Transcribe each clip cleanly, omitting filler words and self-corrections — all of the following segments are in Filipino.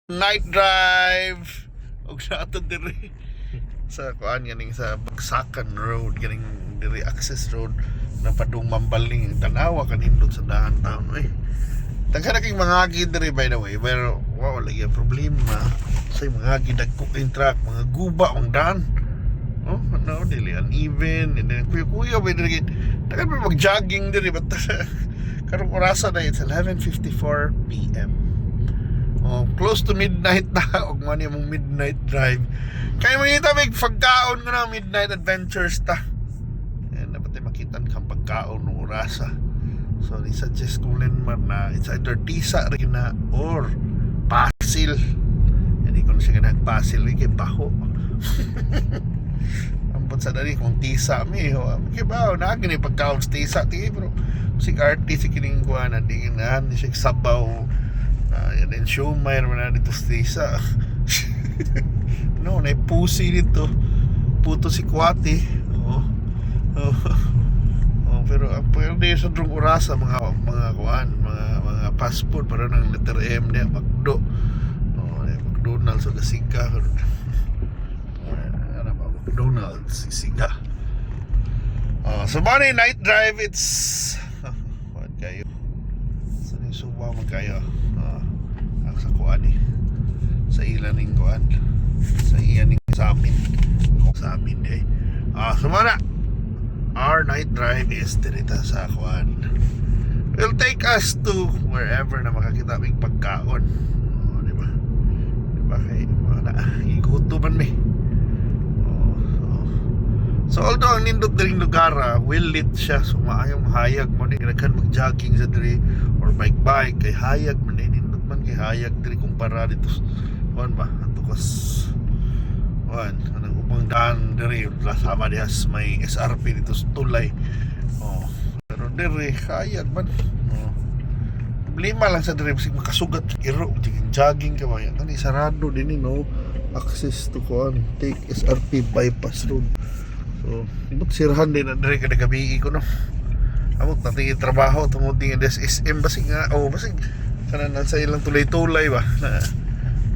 Night drive og sa ato diri sa kuan ganing sa Bagsakan Road ganing diri access road na padung mambaling tanawa kanindot sa downtown tagha na kay mga agi diri by the way pero wow lagi ang problema sa mga agi dagko truck mga guba ang daan no dili uneven and then kuya by diri taga pa mag jogging diri but karong orasa na it's 11:54 PM. Close to midnight na og man yung midnight drive kaya makita may pagkaon ko na midnight adventures ta and dapat makita kang pagkaon ng orasa so ni-suggest ko Lenmar na it's either Tisa rin na or Pasil hindi ko na siya nagpasil kay baho ampun sa dali kung Tisa mi kaya baho na gini pagkaon sa Tisa bro si artist si kining kuha na di siya sabaw yan din shumay naman na dito sa Tisa no, naipusi dito puto si Kwati pero ang pwede sa drong orasa mga kuan mga fast food para ng letter M niya McDo McDonald's o Gasiga McDonald's Gasiga so money night drive it's what kayo so ni suba man kayo sa kuan sa ilaning kuan sa iyaning sa amin so mana our night drive is dirita sa kuan will take us to wherever na makakita may pagkaon di ba kay mana iguto man mi so although ang nindot diring lugar will lit siya so maayong hayag mo ni nagkan mag jogging sa diri or bike kay hayag man nindot man kay hayag diri kumpara dito kuan ba ato kas kuan anang upang daan diri sama dihas may SRP dito sa tulay pero diri hayag man problema lang sa diri sig makasugat iro jogging ka ba yan kani sarado dinhi no access to kuan take SRP bypass road so ibot sirhan din na diri kada gabi ko no amot nating trabaho tungod ting SM basig nga basig kanan sa ilang tulay-tulay ba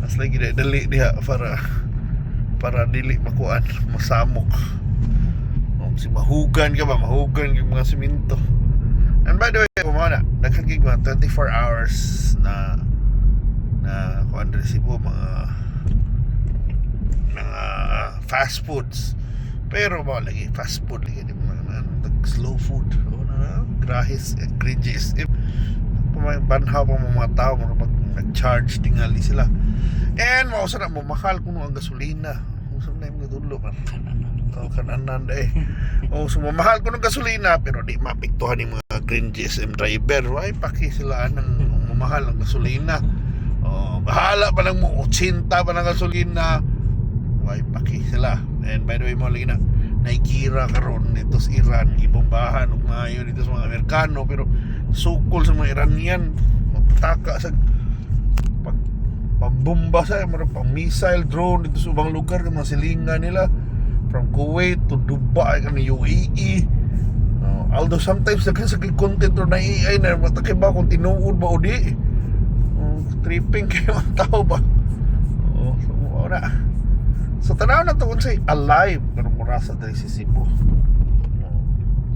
mas lagi dali diha para dili makuan masamok si mahugan ka ba mahugan yung mga simento and by the way kumana nagkagig mga 24 hours na kuan resibo mga fast foods pero ba lagi fast food lagi di mga slow food grahis cringes banhaw pa mga tao pag nag-charge tingali sila and mausa na mo mahal kuno ang gasolina usa na yung dulo man kananan sumamahal kuno ang gasolina pero di mapiktuhan yung mga green GSM driver ay paki sila ng mamahal ang gasolina bahala pa lang mo 80 pa ng gasolina ay paki sila and by the way mo lagi na naikira karon dito sa Iran ibombahan ug maayo dito sa mga Amerikano pero sukol sa mga Iranian magtaka sa pambomba sa mga pang missile drone dito sa ubang lugar ng mga silingan nila from Kuwait to Dubai kan UAE although sometimes sa content or na AI na matakay ba kung tinuod ba o di tripping kayo ang tao ba so tanaw na to unsay alive pero mura sa diri sa Cebu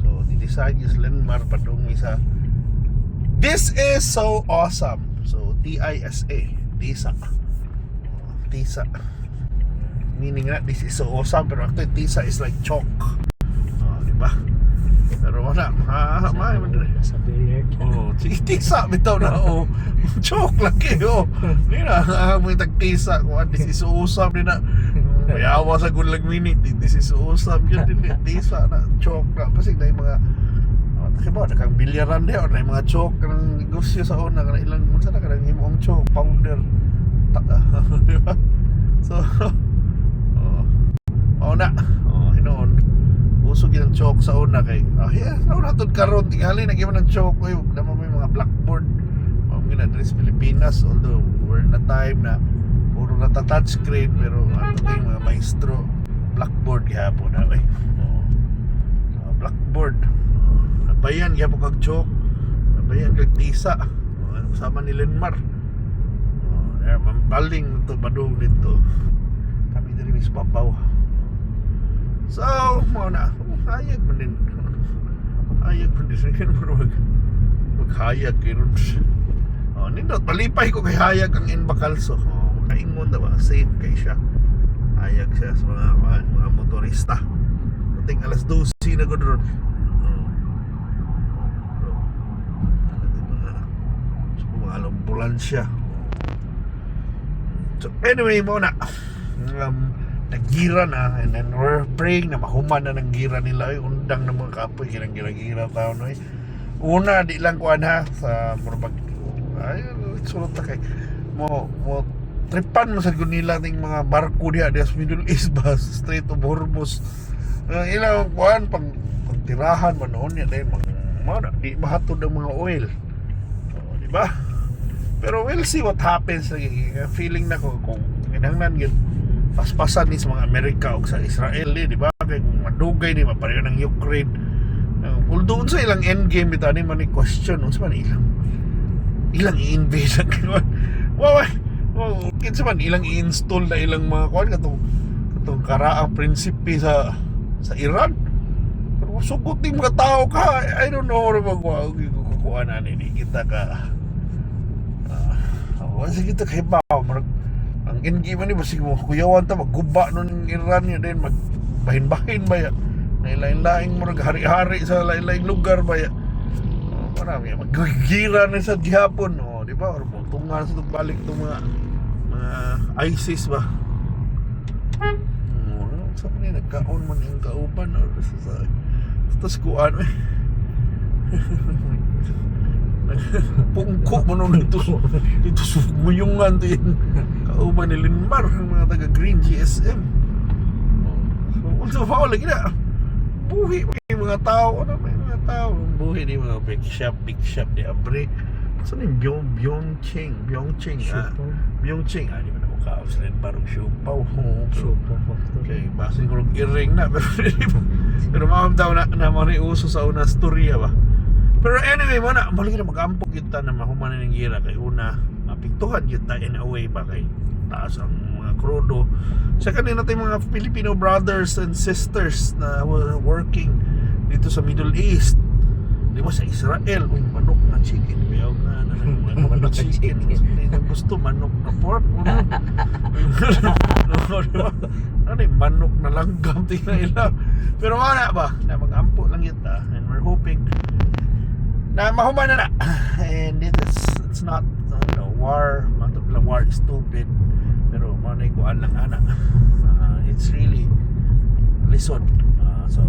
so di-decide is Lenmar padung isa this is so awesome so TISA meaning that this is so awesome pero actually Tisa is like chalk di ba pero wala mahay man diri sa billiard Tisa bitaw na chalk lagi di na mo tag Tisa ko this is so awesome din na may awa sa gulag minute this is so awesome yun din Tisa na chalk na pasig na yung mga ba nakang bilyaran di or na yung mga chalk kanang negosyo sa una kanang ilang unsa na kanang himong chalk powder di ba so hinoon usog yung chalk sa una kay nauna tod karon tingali nagiman ng chalk naman may mga blackboard mga address Pilipinas although we're na time na puro na touchscreen pero yung mga maestro blackboard gihapon na blackboard nabayan gihapon kag chalk nabayan kag Tisa sama ni Lenmar mampaling nito, badong nito. Kami diri mis babaw. So, mo na. Hayag man din. Hayag man din. Maghayag kayo ron. Nindot, palipay ko kay hayag ang Inbakalso. Kaingon na ba? Safe kay siya. Hayag siya sa mga motorista. Puting alas 12 na ko doon. Mga ambulansya. So anyway, mo na naggira na, and then we're praying na mahuman na ng gira nila. Undang na mga kapoy gira tao no. Una di lang kuan ha sa murabag ay sulot ta kay mo tripan mo sa nila ning mga barko diha sa Middle East ba, Strait of Hormuz. Ilang kuan pagtirahan man noon yan dahil mga di mahatod ang mga oil. Di ba? Pero we'll see what happens. Feeling na ko kung kinahanglan yun paspasan ni sa mga Amerika o sa Israel di ba? Kaya kung madugay ni mapareho ng Ukraine. Although sa ilang endgame ito ni man question unsa man ilang i-invade ang gano'n. Kinsa man ilang i-install na ilang mga kuan katong karaang prinsipe sa Iran. Pero sugot ng mga tao ka, I don't know rin magkukuha na ni kita ka kasi kita kahibaw ang endgame ni basig mo kuyawan ta magguba nun ng Iran yun din magbahin-bahin ba ya na ilain-laing mo hari-hari sa lain-laing lugar ba ya marami maggigira na sa gihapon di ba or tungan sa balik itong mga ISIS ba saan man nagkaon man yung kauban or sa kuan pungko mo nung dito sumuyungan to yung kauban ni Linmar ng mga taga Green GSM so lagi na buhi may mga tao buhi di mga big shop di abre saan yung Byongcheng di ba na mukha sa Linmar ang siupaw okay basin ko iring na pero maamdaw na mariuso sa unang storya ba. Pero anyway, mali na mag-ampok kita na mahuman ng gira kay una apektuhan kita in a way ba kay taas ang mga krudo. Second natin mga Filipino brothers and sisters na were working dito sa Middle East. Di ba sa Israel, manok na chicken. Bayaw na manok na chicken. Hindi na gusto manok na pork. Manok na langgam tingnan nila. Pero wala ba? Na mag-ampok lang kita and we're hoping na mahuman na and it's not war war is stupid pero manay kuan lang ana it's really lisod so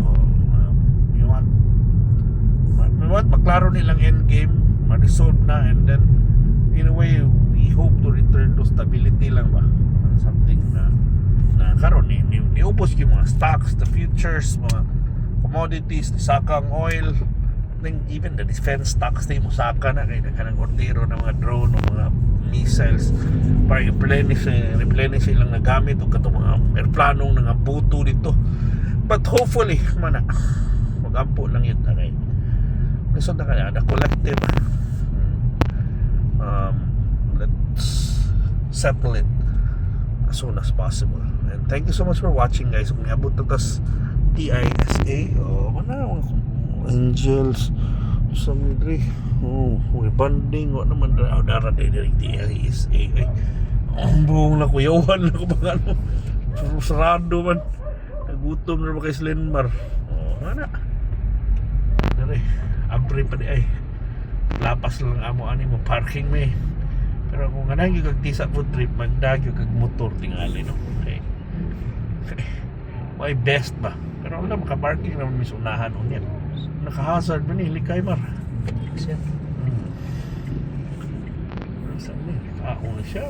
you want maklaro nilang end game ma-resolve na and then in a way we hope to return to stability lang ba something na karon ni upos yung mga stocks, the futures, mga commodities, ni sakang oil even the defense stocks na musaka na kaya kanang ordero ng mga drone o mga missiles para replenish ilang nagamit o katong mga airplanong nga buto dito but hopefully mag-ampo lang yun okay lisod na kaya the collective let's settle it as soon as possible and thank you so much for watching guys kung niabot na tas TISA Angels sa Midri may banding naman dara din TISA ang buong na kuyawan na ko bang sarado man nagutom na ba kay Slenmar dari abre pa di ay lapas lang amo ani mo parking may pero kung anang yung kagtisa food trip magdagyo kag motor tingali no okay may best ba pero wala makaparking naman may sunahan unya naka-hazard ba ni likay mar siya saan na ako na siya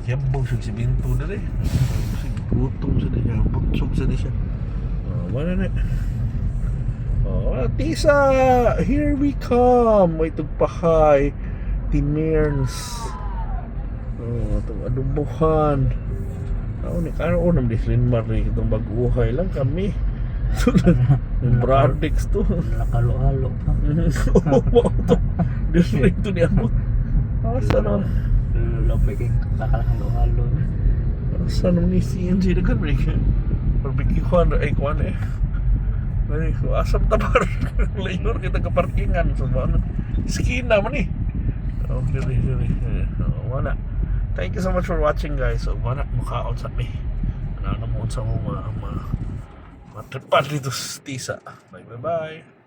yabaw siya si Binto na rin gutom siya na siya butsog siya na siya wala na Tisa here we come may tugpahay Tinerns itong adubuhan ni karoon ng Dislinmar itong baguhay lang kami yung Bradix to nakalo-halo pa dito niya mo Asa no? Lopay kay kakalahalo-halo. Asa no ni CNG na kan break? Barbecue kuan ay kuan eh. Ay, asam tabar. Layor kita ke parkingan semua. Skina man ni. Oh, dili. Wala. Thank you so much for watching guys. So, wala mukhaon sa mi. Ano mo sa mga matripan dito sa tisa. Bye.